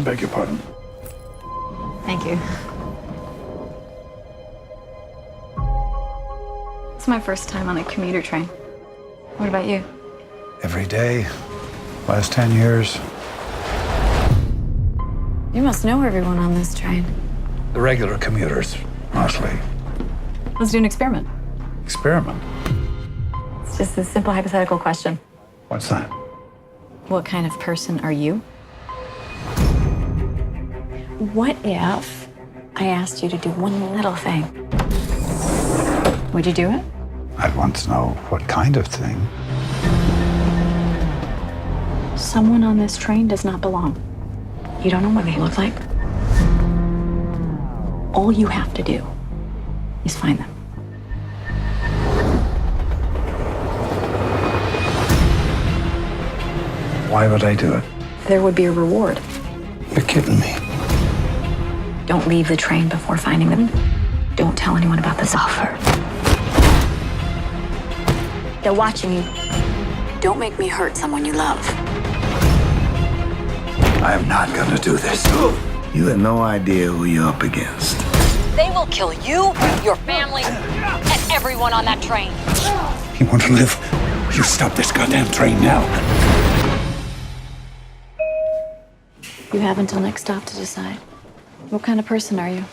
beg your pardon. Thank you. It's my first time on a commuter train. What about you? Every day, last 10 years. You must know everyone on this train. The regular commuters, mostly. Let's do an experiment. Experiment. It's just a simple hypothetical question. What's that? What kind of person are you? What if I asked you to do one little thing? Would you do it? I'd want to know what kind of thing. Someone on this train does not belong. You don't know what they look like? All you have to do is find them. Why would I do it? There would be a reward. You're kidding me. Don't leave the train before finding them. Don't tell anyone about this offer. They're watching you. Don't make me hurt someone you love. I am not gonna do this. You have no idea who you're up against. They will kill you, your family, and everyone on that train. You want to live? You stop this goddamn train now. You have until next stop to decide. What kind of person are you?